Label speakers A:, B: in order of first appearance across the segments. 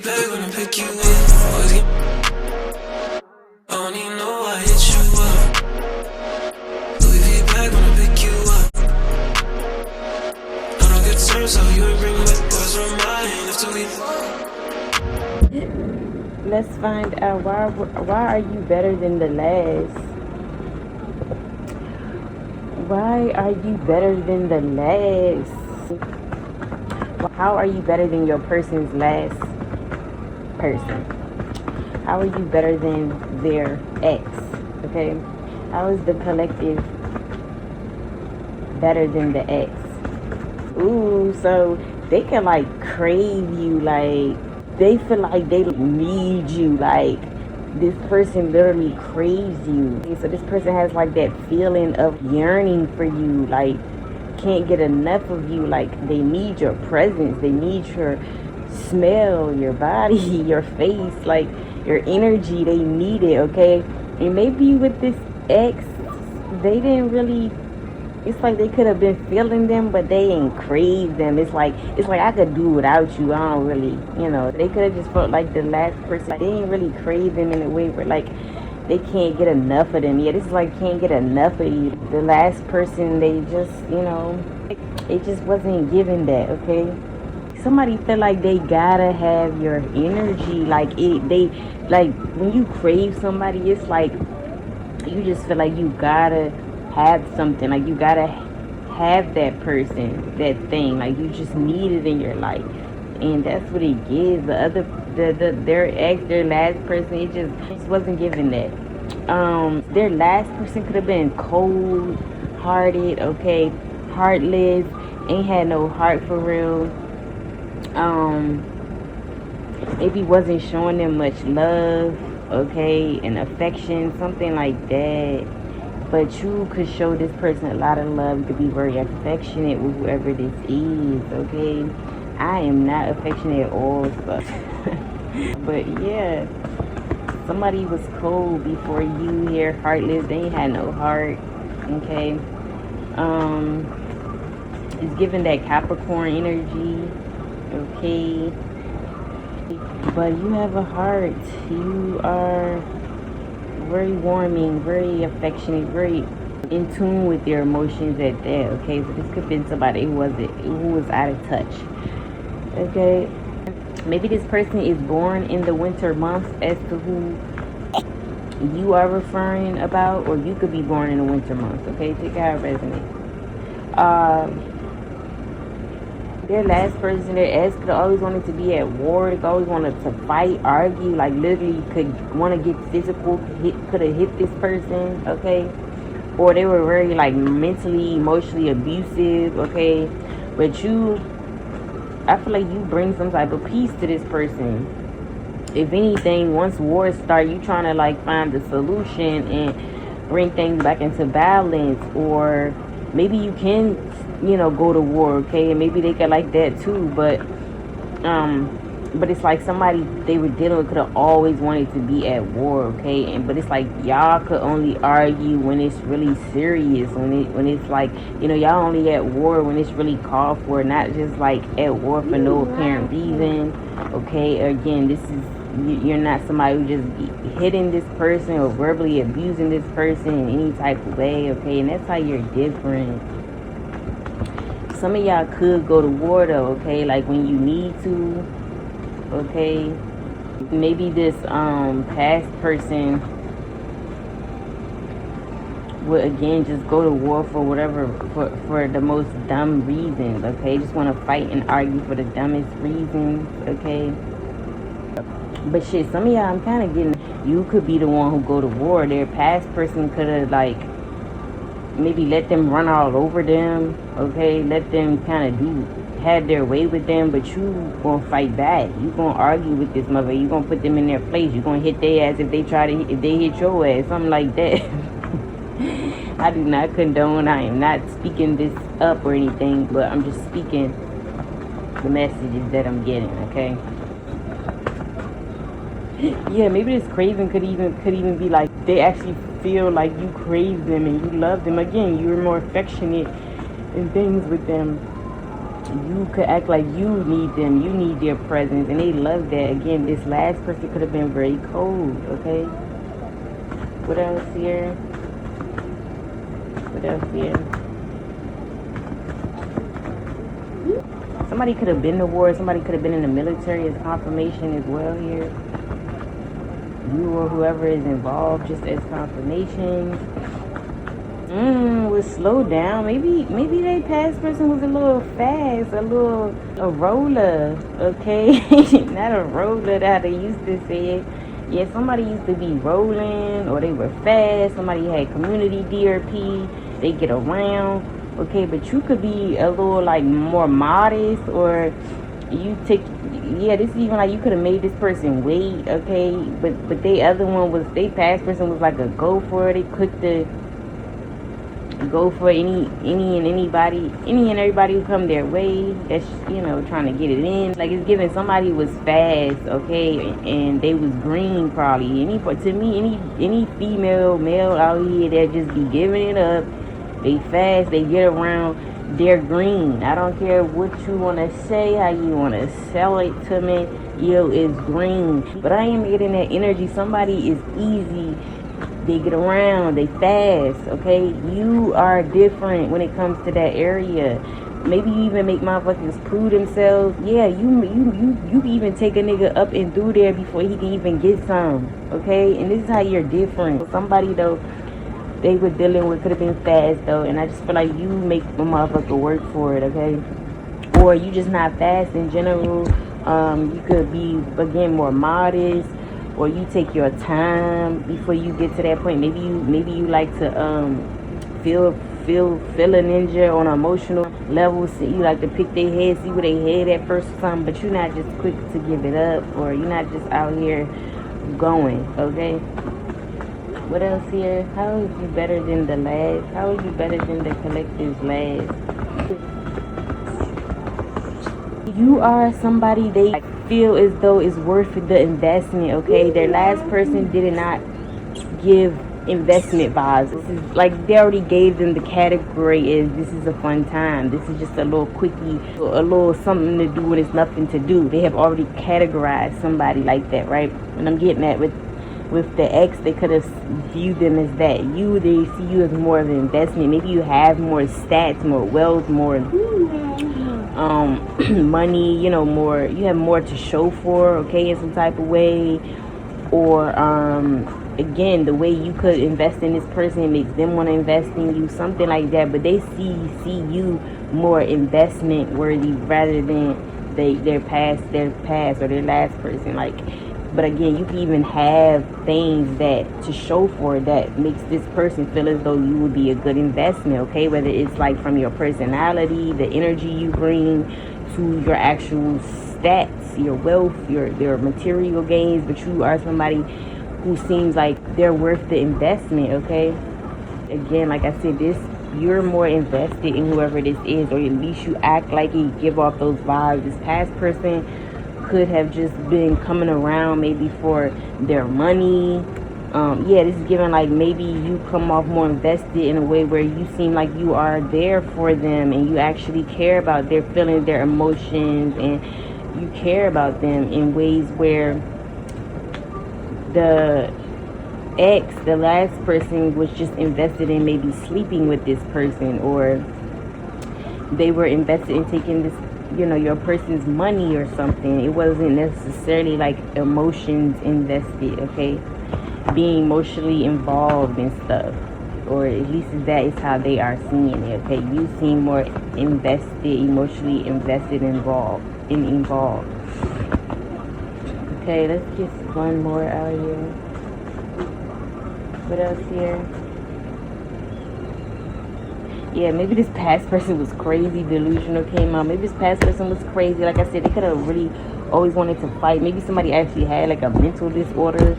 A: Back when I pick you up, always get. I don't even know I hit you up. Louis V back when I pick you up. I don't get turned, so you ain't bring back boys from mine after we.
B: Let's find out why are you better than the last? Why are you better than the last? How are you better than your person's last person? How are you better than their ex? Okay? How is the collective better than the ex? Ooh, so they can like crave you, like they feel like they need you, like this person literally craves you. So this person has like that feeling of yearning for you, like can't get enough of you, like they need your presence, they need your smell, your body, your face, like your energy, they need it, okay? And maybe with this ex, they didn't really, it's like they could have been feeling them, but they ain't crave them. It's like I could do without you. I don't really, they could have just felt like the last person. Like, they ain't really crave them in a way where like they can't get enough of them. Yeah, this is like can't get enough of you. The last person, they just, it just wasn't given that, okay? Somebody feel like they gotta have your energy. Like like when you crave somebody, it's like you just feel like you gotta have something, like you gotta have that person, that thing, like you just need it in your life. And that's what it gives. The other their ex, their last person, it just wasn't given that. Their last person could have been cold hearted, okay, heartless, ain't had no heart for real. Maybe wasn't showing them much love, okay, and affection, something like that. But you could show this person a lot of love. You could be very affectionate with whoever this is, okay? I am not affectionate at all, so. But yeah, somebody was cold before you here, heartless. They ain't had no heart, okay? It's giving that Capricorn energy, okay? But you have a heart. You are very warming, very affectionate, very in tune with your emotions at that, okay? So this could have been somebody who was out of touch, okay? Maybe this person is born in the winter months as to who you are referring about, or you could be born in the winter months, okay? Take how it resonates. Their last person, their ex, could always wanted to be at war. They always wanted to fight, argue, like literally could want to get physical, could have hit this person, okay? Or they were very like mentally, emotionally abusive, okay? But I feel like you bring some type of peace to this person. If anything, once wars start, you trying to like find the solution and bring things back into balance. Or maybe you can, go to war, okay? And maybe they could like that too, but it's like somebody they were dealing with could have always wanted to be at war, okay? But it's like y'all could only argue when it's really serious, when it's like, y'all only at war when it's really called for, not just like at war for no apparent reason, okay? Again, you're not somebody who just hitting this person or verbally abusing this person in any type of way, okay? And that's how you're different. Some of y'all could go to war though, okay? Like when you need to, okay? Maybe this past person would again just go to war for whatever, for the most dumb reasons, okay? Just want to fight and argue for the dumbest reasons, okay? But shit, some of y'all, I'm kind of getting, you could be the one who go to war. Their past person could have like maybe let them run all over them, okay? Let them kind of had their way with them, but you gonna fight back. You gonna argue with this mother. You gonna put them in their place. You gonna hit their ass if they hit your ass, something like that. I do not condone. I am not speaking this up or anything, but I'm just speaking the messages that I'm getting, okay? Yeah, maybe this craving could even be like they actually feel like you crave them and you love them. Again, you were more affectionate and things with them. you could act like you need them, you need their presence, and they love that. Again, this last person could have been very cold, okay? What else here? What else here? Somebody could have been to war, somebody could have been in the military as confirmation as well here. You or whoever is involved just as confirmation. Was slow down. Maybe that past person was a little fast, a roller, okay? Not a roller that they used to say it. Yeah, somebody used to be rolling or they were fast. Somebody had community DRP. They get around, okay? But you could be a little like more modest, or you take, yeah, this is even like you could have made this person wait, okay? But they other one was, they past person was like a go for it. They quick to go for any and everybody who come their way. That's, trying to get it in. Like, it's giving somebody was fast, okay, and they was green probably. Any female, male out here that just be giving it up, they fast, they get around, they're green. I don't care what you want to say, how you want to sell it to me, it's green. But I am getting that energy. Somebody is easy. They get around, they fast, okay? You are different when it comes to that area. Maybe you even make motherfuckers prove themselves. Yeah, you even take a nigga up and through there before he can even get some, okay? And this is how you're different. Somebody, though, they were dealing with could have been fast, though, and I just feel like you make a motherfucker work for it, okay? Or you just not fast in general. You could be, again, more modest, or you take your time before you get to that point. Maybe you like to feel a ninja on an emotional level. So you like to pick their head, see where they head at first or something, but you're not just quick to give it up, or you're not just out here going, okay? What else here? How is you better than the last? How is you better than the collective's last? You are somebody they feel as though it's worth the investment, okay? Their last person did not give investment vibes. This is like they already gave them the category is this is a fun time. This is just a little quickie, a little something to do when it's nothing to do. They have already categorized somebody like that, right? And I'm getting at with the ex, they could have viewed them as that. They see you as more of an investment. Maybe you have more stats, more wealth, more money, more, you have more to show for, okay, in some type of way. Or again, the way you could invest in this person makes them want to invest in you, something like that. But they see you more investment worthy rather than their past or their last person. Like, but again, you can even have things that to show for that makes this person feel as though you would be a good investment, okay? Whether it's like from your personality, the energy you bring, to your actual stats, your wealth, your material gains, but you are somebody who seems like they're worth the investment, okay? Again, like I said, you're more invested in whoever this is, or at least you act like you give off those vibes. This past person could have just been coming around maybe for their money. This is giving like maybe you come off more invested in a way where you seem like you are there for them and you actually care about their feelings, their emotions, and you care about them in ways where the last person was just invested in maybe sleeping with this person, or they were invested in taking this, your person's money or something. It wasn't necessarily like emotions invested, okay? Being emotionally involved and stuff, or at least that is how they are seeing it, okay? You seem more invested, emotionally invested, involved. Okay, let's get one more out here. What else here? Yeah, maybe this past person was crazy, delusional came out. Maybe this past person was crazy. Like I said, they could have really always wanted to fight. Maybe somebody actually had like a mental disorder.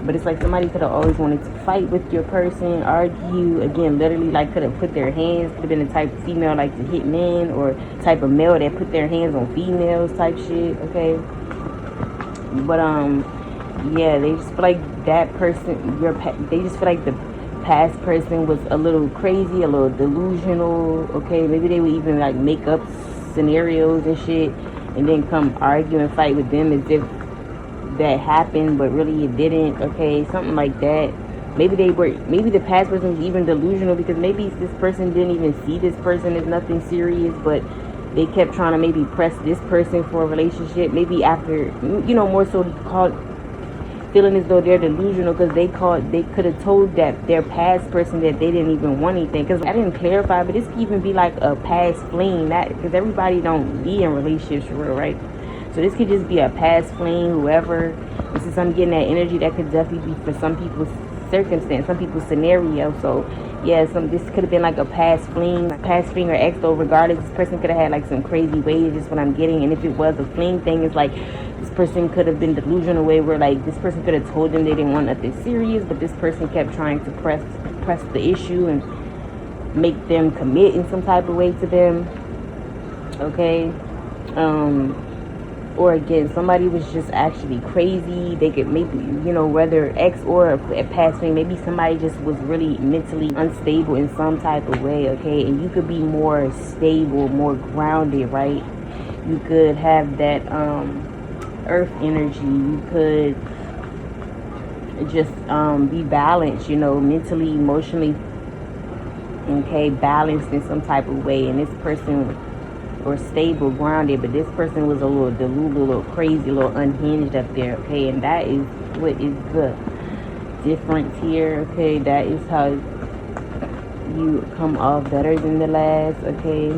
B: But it's like somebody could have always wanted to fight with your person, argue. Again, literally like could have put their hands, could have been the type of female like to hit men, or type of male that put their hands on females type shit, okay? But yeah, they just feel like that person, they just feel like the past person was a little crazy, a little delusional, okay? Maybe they would even like make up scenarios and shit, and then come argue and fight with them as if that happened, but really it didn't. Okay, something like that. Maybe the past person was even delusional, because maybe this person didn't even see this person as nothing serious, but they kept trying to maybe press this person for a relationship. Maybe after, more so called feeling as though they're delusional, because they could have told that their past person that they didn't even want anything. Because I didn't clarify, but this could even be like a past fling, that because everybody don't be in relationships for real, right? So this could just be a past fling, whoever. And since I'm getting that energy, that could definitely be for some people's circumstance, some people's scenario. So yeah, this could have been like a past fling or ex, though regardless, this person could have had like some crazy ways, just what I'm getting. And if it was a fling thing, it's like this person could have been delusional way, where like this person could have told them they didn't want nothing serious, but this person kept trying to press the issue and make them commit in some type of way to them. Okay. Or again, somebody was just actually crazy. They could maybe, whether ex or a past thing, maybe somebody just was really mentally unstable in some type of way, okay? And you could be more stable, more grounded, right? You could have that earth energy. You could just be balanced, mentally, emotionally, okay, balanced in some type of way. And this person, or stable, grounded, but this person was a little delulu, a little crazy, a little unhinged up there, okay? And that is what is the difference here, okay? That is how you come off better than the last, okay?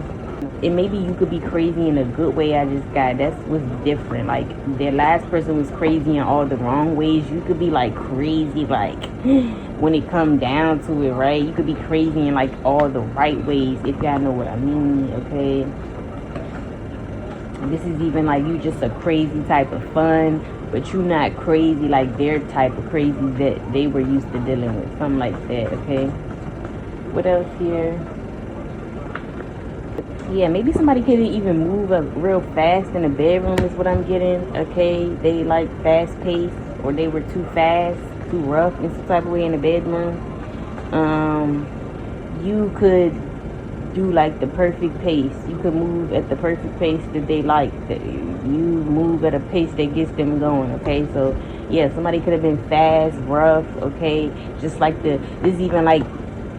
B: And maybe you could be crazy in a good way. I just got, that's what's different. Like, their last person was crazy in all the wrong ways. You could be like crazy, like when it come down to it, right? You could be crazy in like all the right ways, if y'all know what I mean, okay? This is even like you just a crazy type of fun, but you not crazy like their type of crazy that they were used to dealing with. Something like that, okay? What else here? Yeah, maybe somebody could even move up real fast in the bedroom is what I'm getting, okay? They like fast paced, or they were too fast, too rough in some type of way in the bedroom. You could do like the perfect pace. You could move at the perfect pace that they like. That you move at a pace that gets them going, okay? So yeah, somebody could have been fast, rough, okay? Just like this even like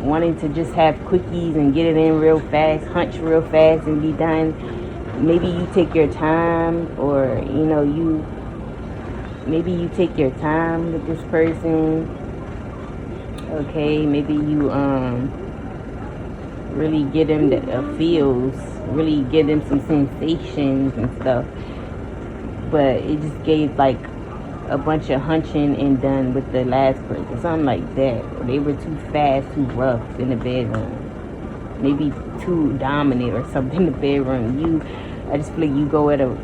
B: wanting to just have quickies and get it in real fast, hunch real fast and be done. Maybe you take your time, or maybe you take your time with this person, okay? Maybe you really give them the feels, really give them some sensations and stuff, but it just gave like a bunch of hunching and done with the last person, something like that. Or they were too fast, too rough in the bedroom, maybe too dominant or something in the bedroom. I just feel like you go at a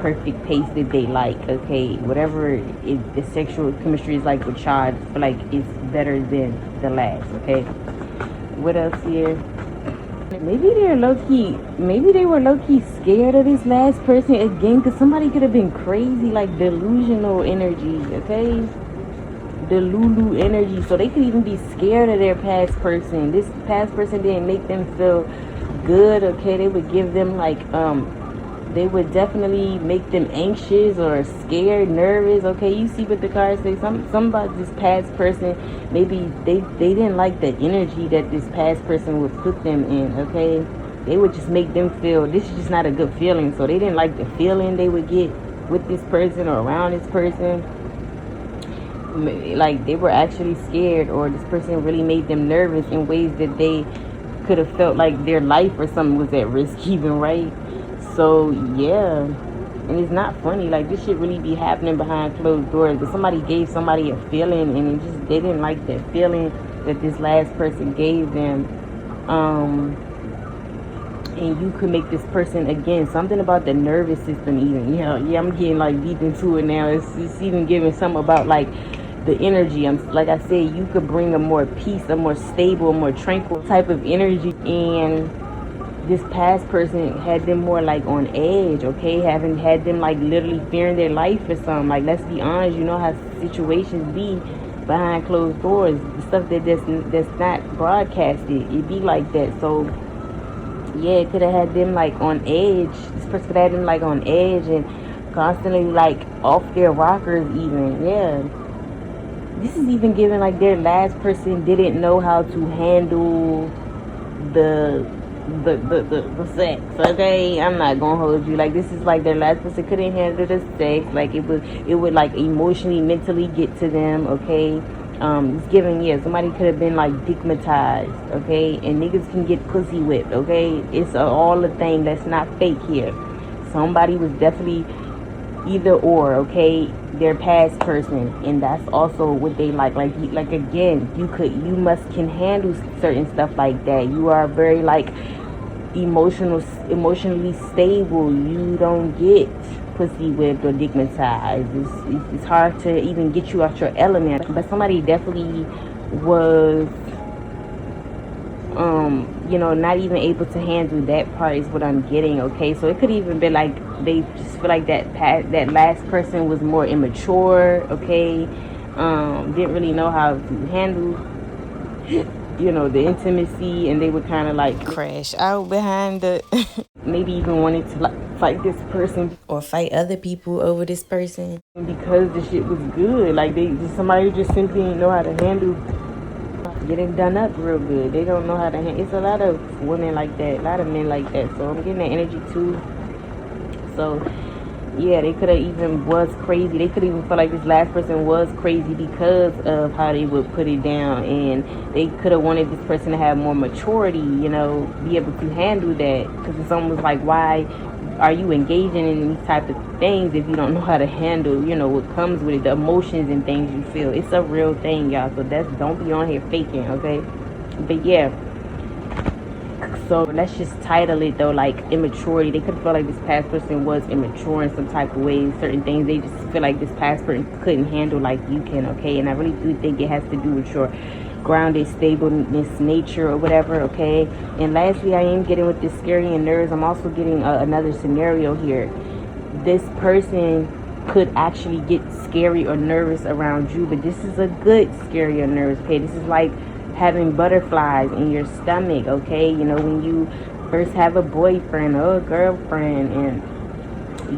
B: perfect pace that they like, okay? Whatever the sexual chemistry is like with y'all, I just feel like it's better than the last, okay? What else here? Maybe they were low-key scared of this last person again, because somebody could have been crazy, like delusional energy, okay? Delulu energy. So they could even be scared of their past person. This past person didn't make them feel good, okay? They would give them like, they would definitely make them anxious or scared, nervous, okay? You see what the cards say, something about this past person. Maybe they didn't like the energy that this past person would put them in, okay? They would just make them feel, this is just not a good feeling. So they didn't like the feeling they would get with this person or around this person. Like they were actually scared, or this person really made them nervous in ways that they could have felt like their life or something was at risk even, right? So yeah, and it's not funny, like this shit really be happening behind closed doors. But somebody gave somebody a feeling, and they didn't like that feeling that this last person gave them. And you could make this person, again, something about the nervous system even. Yeah, I'm getting like deep into it now. It's even giving something about like the energy. Like I said, you could bring a more peace, a more stable, a more tranquil type of energy. And this past person had them more like on edge, okay? Had them like literally fearing their life or something. Like, let's be honest, you know how situations be behind closed doors. The stuff that's not broadcasted, it be like that. So yeah, it could have had them like on edge. This person could have had them like on edge and constantly like off their rockers even. Yeah. This is even given like their last person didn't know how to handle the the sex. Okay, I'm not gonna hold you. Like this is like their last person couldn't handle the sex. Like it would like emotionally, mentally get to them. Okay, it's giving, yeah, somebody could have been like stigmatized. Okay, and niggas can get pussy whipped. Okay, it's all a thing. That's not fake here. Somebody was definitely either or, okay, their past person, and that's also what they like again, you must can handle certain stuff like that. You are very like emotionally stable. You don't get pussy whipped or stigmatized. It's hard to even get you out your element, but somebody definitely was not even able to handle that part is what I'm getting. Okay, so it could even be like they just feel like that last person was more immature. Okay, didn't really know how to handle the intimacy, and they would kind of like crash out behind the maybe even wanted to like fight this person or fight other people over this person because the shit was good. Like somebody just simply didn't know how to handle getting done up real good. They don't know how to handle. It's a lot of women like that, a lot of men like that. So I'm getting that energy too. So yeah, they could have even was crazy. They could even feel like this last person was crazy because of how they would put it down, and they could have wanted this person to have more maturity, be able to handle that. Because it's almost like, why are you engaging in these type of things if you don't know how to handle, what comes with it, the emotions and things you feel? It's a real thing, y'all. So don't be on here faking, okay? But yeah. So let's just title it though, like immaturity. They could feel like this past person was immature in some type of ways. Certain things they just feel like this past person couldn't handle like you can, okay? And I really do think it has to do with your grounded stableness nature or whatever, okay? And lastly, I am getting with this scary and nerves. I'm also getting another scenario here. This person could actually get scary or nervous around you, but this is a good scary or nervous, okay? This is like having butterflies in your stomach, okay? When you first have a boyfriend or a girlfriend and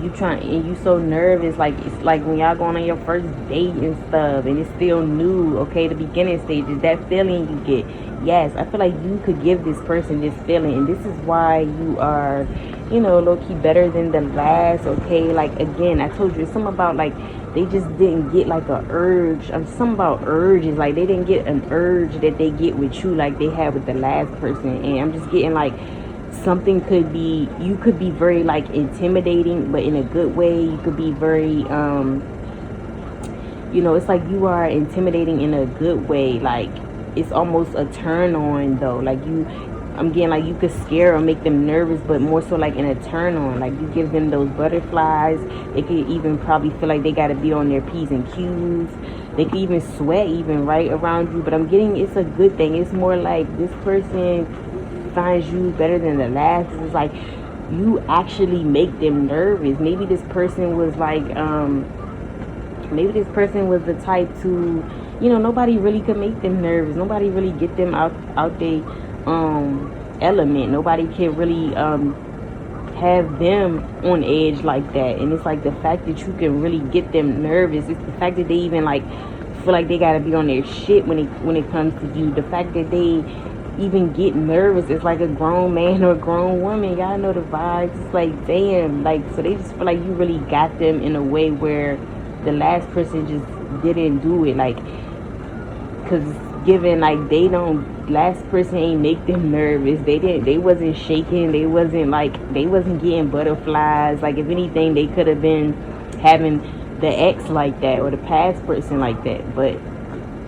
B: you so nervous, like it's like when y'all going on your first date and stuff and it's still new, okay? The beginning stages, that feeling you get. Yes, I feel like you could give this person this feeling, and this is why you are, low-key better than the last, okay? Like again, I told you, it's something about like they just didn't get like a urge. Something about urges, like they didn't get an urge that they get with you like they had with the last person. And I'm just getting like something you could be very like intimidating, but in a good way. You could be very it's like you are intimidating in a good way. Like it's almost a turn on though. Like I'm getting like you could scare or make them nervous, but more so like in a turn on. Like you give them those butterflies. They could even probably feel like they got to be on their P's and Q's. They could even sweat even right around you. But I'm getting it's a good thing. It's more like this person finds you better than the last. It's like you actually make them nervous. Maybe this person was like maybe this person was the type to nobody really could make them nervous. Nobody really get them out their element. Nobody can really have them on edge like that. And it's like the fact that you can really get them nervous. It's the fact that they even like feel like they gotta be on their shit when it comes to you. The fact that they even get nervous, it's like a grown man or a grown woman. Y'all know the vibes. It's like damn, like so they just feel like you really got them in a way where the last person just didn't do it. Like, cause given like last person ain't make them nervous. They wasn't shaking. They wasn't getting butterflies. Like if anything, they could have been having the ex like that or the past person like that. But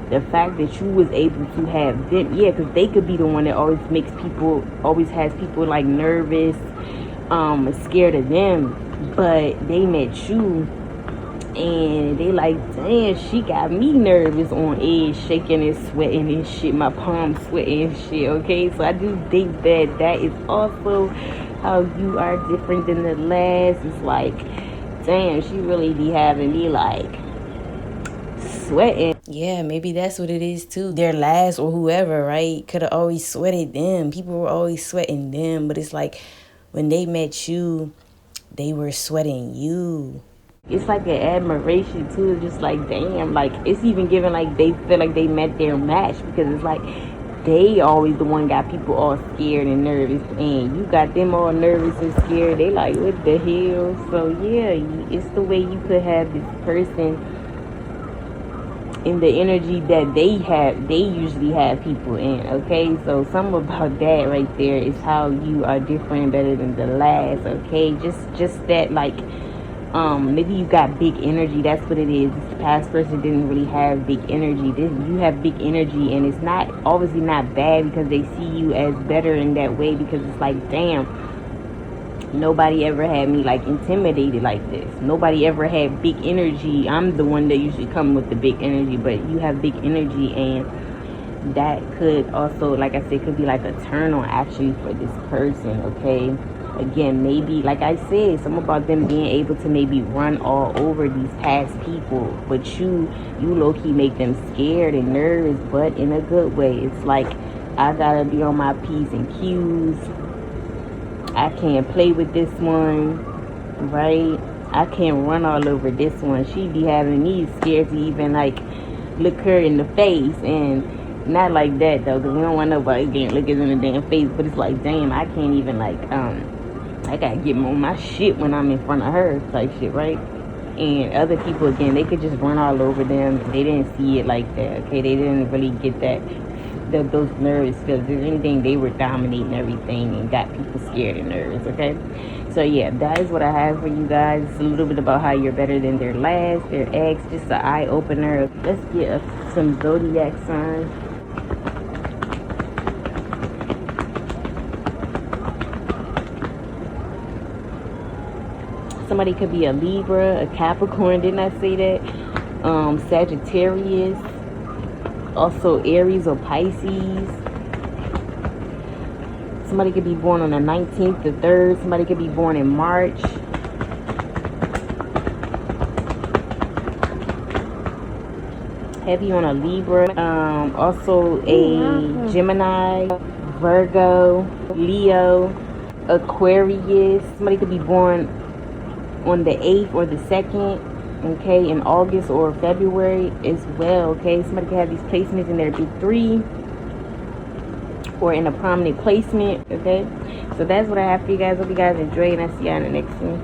B: the fact that you was able to have them, yeah, because they could be the one that always has people like nervous, scared of them. But they met you and they like, damn, she got me nervous, on edge, shaking and sweating and shit, my palms sweating and shit, okay? So I do think that is also how you are different than the last. It's like, damn, she really be having me like sweating. Yeah, maybe that's what it is too. Their last or whoever, right? Could have always sweated them. People were always sweating them, but it's like when they met you, they were sweating you. It's like an admiration too. It's just like damn, like it's even given like they feel like they met their match because it's like they always the one got people all scared and nervous, and you got them all nervous and scared. They like what the hell? So yeah, it's the way you could have this person in the energy that they usually have people in. Okay, so something about that right there is how you are different, better than the last. Okay, just that like maybe you got big energy. That's what it is. This past person didn't really have big energy. You have big energy, and it's not obviously not bad because they see you as better in that way, because it's like damn, nobody ever had me like intimidated like this. Nobody ever had big energy. I'm the one that usually come with the big energy, but you have big energy, and that could also, like I said, could be like a turn on actually for this person. Okay, again, maybe like I said, something about them being able to maybe run all over these past people, but you low-key make them scared and nervous, but in a good way. It's like I gotta be on my P's and Q's. I can't play with this one, right? I can't run all over this one. She be having me scared to even like look her in the face, and not like that though, because we don't want nobody getting look us in the damn face. But it's like, damn, I can't even like I gotta get on my shit when I'm in front of her type shit, right? And other people again, they could just run all over them. They didn't see it like that. Okay, they didn't really get that those nervous feelings. If anything, they were dominating everything and got people scared and nervous. Okay, so yeah, that is what I have for you guys. It's a little bit about how you're better than their last, their ex, just an eye opener. Let's get some zodiac signs. Somebody could be a Libra, a Capricorn, didn't I say that? Sagittarius, also Aries or Pisces. Somebody could be born on the 19th, the 3rd. Somebody could be born in March. Heavy on a Libra. Also a Gemini, Virgo, Leo, Aquarius. Somebody could be born on the 8th or the 2nd. Okay, in August or February as well. Okay, somebody could have these placements in their big 3 or in a prominent placement. Okay, so that's what I have for you guys. Hope you guys enjoy, and I'll see y'all in the next one.